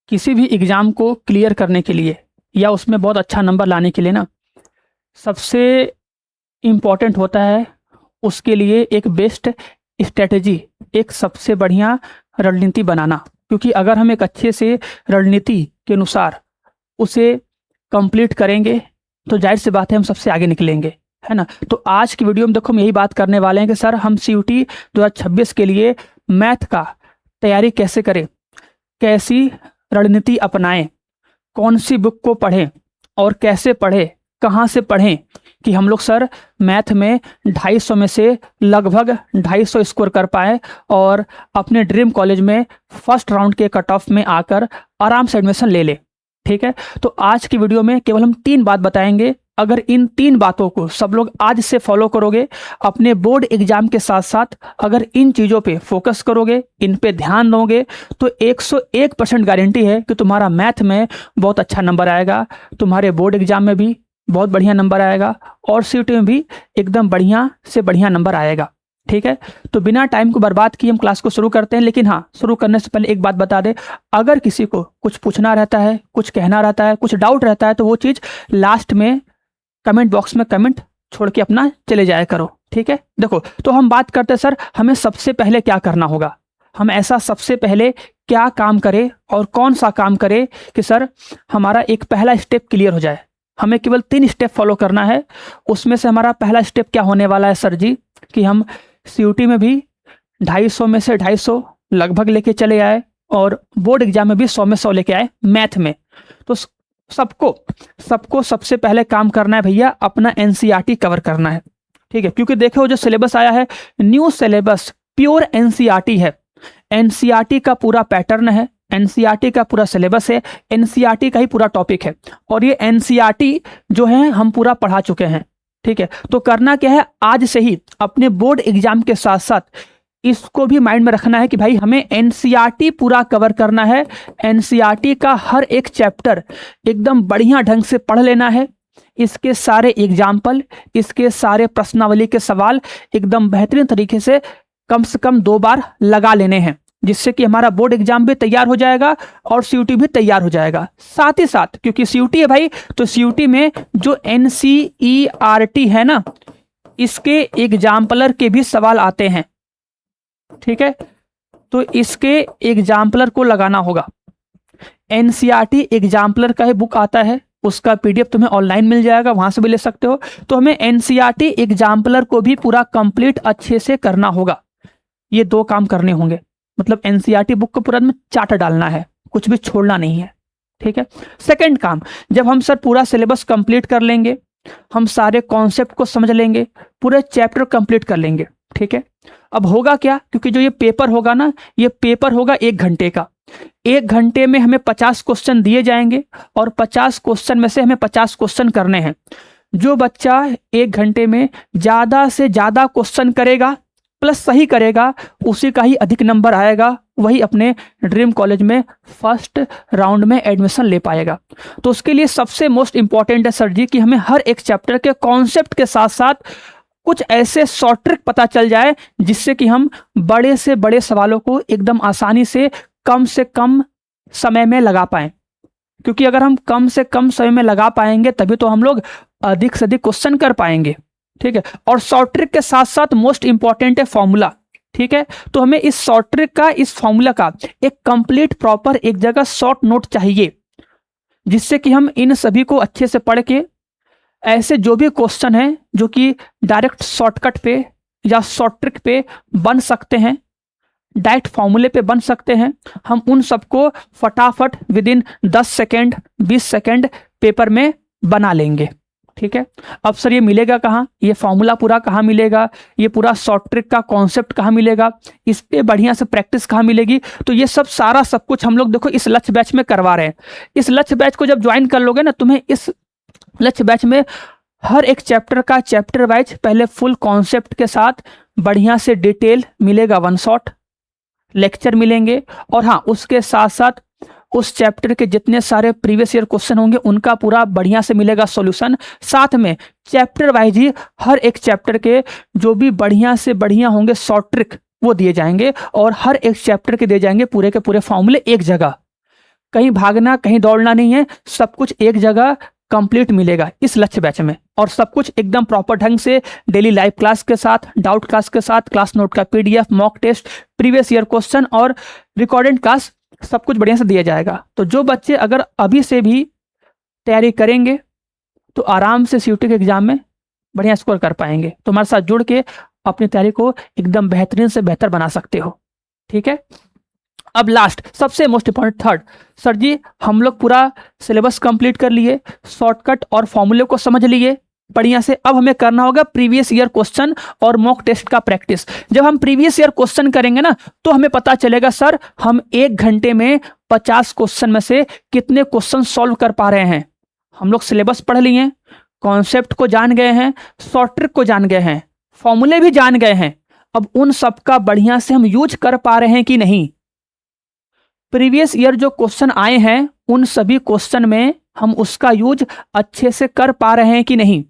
किसी भी एग्ज़ाम को क्लियर करने के लिए या उसमें बहुत अच्छा नंबर लाने के लिए ना सबसे इम्पॉर्टेंट होता है उसके लिए एक बेस्ट स्ट्रेटजी, एक सबसे बढ़िया रणनीति बनाना। क्योंकि अगर हम एक अच्छे से रणनीति के अनुसार उसे कंप्लीट करेंगे तो जाहिर सी बात है हम सबसे आगे निकलेंगे, है ना। तो आज की वीडियो में देखो हम यही बात करने वाले हैं कि सर हम CUT 2026 के लिए मैथ का तैयारी कैसे करें, कैसी रणनीति अपनाएं, कौन सी बुक को पढ़ें और कैसे पढ़ें, कहाँ से पढ़ें कि हम लोग सर मैथ में 250 में से लगभग 250 स्कोर कर पाए और अपने ड्रीम कॉलेज में फर्स्ट राउंड के कट ऑफ में आकर आराम से एडमिशन ले ले। ठीक है, तो आज की वीडियो में केवल हम 3 बात बताएंगे। अगर इन 3 बातों को सब लोग आज से फॉलो करोगे अपने बोर्ड एग्जाम के साथ साथ, अगर इन चीज़ों पे फोकस करोगे, इन पे ध्यान दोगे तो 101% गारंटी है कि तुम्हारा मैथ में बहुत अच्छा नंबर आएगा, तुम्हारे बोर्ड एग्जाम में भी बहुत बढ़िया नंबर आएगा और CUT में भी एकदम बढ़िया से बढ़िया नंबर आएगा। ठीक है, तो बिना टाइम को बर्बाद किए हम क्लास को शुरू करते हैं। लेकिन हाँ, शुरू करने से पहले एक बात बता दे, अगर किसी को कुछ पूछना रहता है, कुछ कहना रहता है, कुछ डाउट रहता है तो वो चीज़ लास्ट में कमेंट बॉक्स में कमेंट छोड़ के अपना चले जाया करो। ठीक है, देखो तो हम बात करते हैं सर हमें सबसे पहले क्या करना होगा, हम ऐसा सबसे पहले क्या काम करें और कौन सा काम करें कि सर हमारा एक पहला स्टेप क्लियर हो जाए। हमें केवल 3 स्टेप फॉलो करना है। उसमें से हमारा पहला स्टेप क्या होने वाला है सर जी कि हम CUT में भी 250 में से 250 लगभग लेके चले आए और बोर्ड एग्जाम में भी 100 में 100 लेके आए मैथ में। तो सबको सबसे पहले काम करना है भैया, अपना NCERT कवर करना है। ठीक है, क्योंकि देखो जो सिलेबस आया है न्यू सिलेबस प्योर NCERT है। NCERT का पूरा पैटर्न है, NCERT का पूरा सिलेबस है, NCERT का ही पूरा टॉपिक है और ये NCERT जो है हम पूरा पढ़ा चुके हैं। ठीक है, तो करना क्या है, आज से ही अपने बोर्ड एग्जाम के साथ साथ इसको भी माइंड में रखना है कि भाई हमें NCERT पूरा कवर करना है। NCERT का हर एक चैप्टर एकदम बढ़िया ढंग से पढ़ लेना है। इसके सारे एग्जाम्पल, इसके सारे प्रश्नावली के सवाल एकदम बेहतरीन तरीके से कम 2 बार लगा लेने हैं, जिससे कि हमारा बोर्ड एग्जाम भी तैयार हो जाएगा और CUT भी तैयार हो जाएगा। साथ ही साथ क्योंकि CUT है भाई, तो CUT में जो NCERT है ना, इसके एग्जाम्पलर के भी सवाल आते हैं। ठीक है, तो इसके एग्जाम्पलर को लगाना होगा। NCERT एग्जाम्पलर का ही बुक आता है, उसका PDF तुम्हें ऑनलाइन मिल जाएगा, वहां से भी ले सकते हो। तो हमें NCERT एग्जाम्पलर को भी पूरा कंप्लीट अच्छे से करना होगा। ये 2 काम करने होंगे, मतलब NCERT बुक को पूरा में चार्ट डालना है, कुछ भी छोड़ना नहीं है। ठीक है, सेकंड काम, जब हम सर पूरा सिलेबस कंप्लीट कर लेंगे, हम सारे कॉन्सेप्ट को समझ लेंगे, पूरे चैप्टर कंप्लीट कर लेंगे। ठीक है, अब होगा क्या, क्योंकि जो ये पेपर होगा ना, ये पेपर होगा 1 घंटे का। 1 घंटे में हमें 50 क्वेश्चन दिए जाएंगे और 50 क्वेश्चन में से हमें 50 क्वेश्चन करने हैं। जो बच्चा 1 घंटे में ज़्यादा से ज़्यादा क्वेश्चन करेगा प्लस सही करेगा, उसी का ही अधिक नंबर आएगा, वही अपने ड्रीम कॉलेज में फर्स्ट राउंड में एडमिशन ले पाएगा। तो उसके लिए सबसे मोस्ट इंपॉर्टेंट है सर जी कि हमें हर एक चैप्टर के कॉन्सेप्ट के साथ साथ कुछ ऐसे शॉर्ट ट्रिक पता चल जाए जिससे कि हम बड़े से बड़े सवालों को एकदम आसानी से कम समय में लगा पाएं। क्योंकि अगर हम कम से कम समय में लगा पाएंगे तभी तो हम लोग अधिक से अधिक क्वेश्चन कर पाएंगे। ठीक है, और शॉर्ट ट्रिक के साथ साथ मोस्ट इंपॉर्टेंट है फॉर्मूला। ठीक है, तो हमें इस शॉर्ट ट्रिक का, इस फॉर्मूला का एक कंप्लीट प्रॉपर एक जगह शॉर्ट नोट चाहिए, जिससे कि हम इन सभी को अच्छे से पढ़ के ऐसे जो भी क्वेश्चन हैं जो कि डायरेक्ट शॉर्टकट पे या शॉर्ट ट्रिक पे बन सकते हैं, डायरेक्ट फॉर्मूले पे बन सकते हैं, हम उन सबको फटाफट विदिन 10 सेकेंड 20 सेकेंड पेपर में बना लेंगे। ठीक है, अब सर ये मिलेगा कहाँ, ये फॉर्मूला पूरा कहाँ मिलेगा, ये पूरा शॉर्ट ट्रिक का कॉन्सेप्ट कहाँ मिलेगा, इस पे बढ़िया से प्रैक्टिस कहाँ मिलेगी। तो ये सब कुछ हम लोग देखो इस लक्ष्य बैच में करवा रहे हैं। इस लक्ष्य बैच को जब ज्वाइन कर लोगे ना, तुम्हें इस लक्ष्य बैच में हर एक चैप्टर का चैप्टर वाइज पहले फुल कॉन्सेप्ट के साथ बढ़िया से डिटेल मिलेगा, 1 शॉट लेक्चर मिलेंगे और हाँ उसके साथ साथ उस चैप्टर के जितने सारे प्रीवियस ईयर क्वेश्चन होंगे उनका पूरा बढ़िया से मिलेगा सॉल्यूशन। साथ में चैप्टर वाइज ही हर एक चैप्टर के जो भी बढ़िया से बढ़िया होंगे शॉर्ट ट्रिक वो दिए जाएंगे और हर एक चैप्टर के दिए जाएंगे पूरे के पूरे फॉर्मूले एक जगह। कहीं भागना कहीं दौड़ना नहीं है, सब कुछ एक जगह कंप्लीट मिलेगा इस लक्ष्य बैच में, और सब कुछ एकदम प्रॉपर ढंग से डेली लाइव क्लास के साथ, डाउट क्लास के साथ, क्लास नोट का PDF, mock test, previous year question और रिकॉर्डेड क्लास, सब कुछ बढ़िया से दिया जाएगा। तो जो बच्चे अगर अभी से भी तैयारी करेंगे तो आराम से सीयूटी के एग्जाम में बढ़िया स्कोर कर पाएंगे। तो हमारे साथ जुड़ के अपनी तैयारी को एकदम बेहतरीन से बेहतर बना सकते हो। ठीक है, अब लास्ट सबसे मोस्ट इंपॉर्टेंट थर्ड, सर जी हम लोग पूरा सिलेबस कंप्लीट कर लिए, शॉर्टकट और फॉर्मूले को समझ लिए बढ़िया से, अब हमें करना होगा प्रीवियस ईयर क्वेश्चन और मॉक टेस्ट का प्रैक्टिस। जब हम प्रीवियस ईयर क्वेश्चन करेंगे ना तो हमें पता चलेगा सर हम 1 घंटे में 50 क्वेश्चन में से कितने क्वेश्चन सॉल्व कर पा रहे हैं। हम लोग सिलेबस पढ़ लिए, कॉन्सेप्ट को जान गए हैं, शॉर्ट ट्रिक को जान गए हैं, फॉर्मूले भी जान गए हैं, अब उन सब का बढ़िया से हम यूज कर पा रहे हैं कि नहीं। प्रीवियस ईयर जो क्वेश्चन आए हैं उन सभी क्वेश्चन में हम उसका यूज अच्छे से कर पा रहे हैं कि नहीं।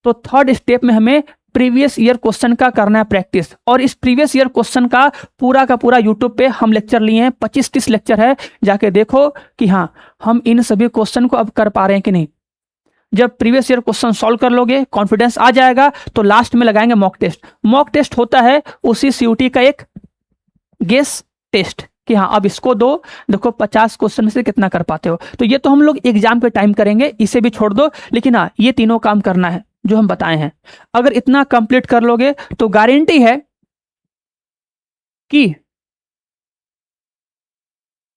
तो थर्ड स्टेप में हमें प्रीवियस ईयर क्वेश्चन का करना है प्रैक्टिस, और इस प्रीवियस ईयर क्वेश्चन का पूरा यूट्यूब पे हम लेक्चर लिए हैं, 25-30 लेक्चर है, जाके देखो कि हाँ हम इन सभी क्वेश्चन को अब कर पा रहे हैं कि नहीं। जब प्रीवियस ईयर क्वेश्चन सॉल्व कर लोगे, कॉन्फिडेंस आ जाएगा, तो लास्ट में लगाएंगे मॉक टेस्ट। मॉक टेस्ट होता है उसी सीयूटी का एक गेस टेस्ट कि हाँ अब इसको दो, देखो 50 क्वेश्चन में से कितना कर पाते हो। तो ये तो हम लोग एग्जाम के टाइम करेंगे, इसे भी छोड़ दो, लेकिन हाँ ये तीनों काम करना है जो हम बताए हैं। अगर इतना कंप्लीट कर लोगे तो गारंटी है कि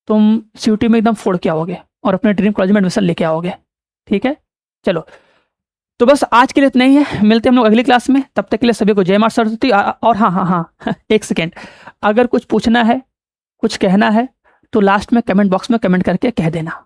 तुम सीयूटी में एकदम फोड़ के आओगे और अपने ड्रीम कॉलेज में एडमिशन लेके आओगे। ठीक है, चलो तो बस आज के लिए इतना ही है, मिलते हैं हम लोग अगली क्लास में। तब तक के लिए सभी को जय माता सरस्वती। और हाँ एक सेकेंड, अगर कुछ पूछना है, कुछ कहना है तो लास्ट में कमेंट बॉक्स में कमेंट करके कह देना।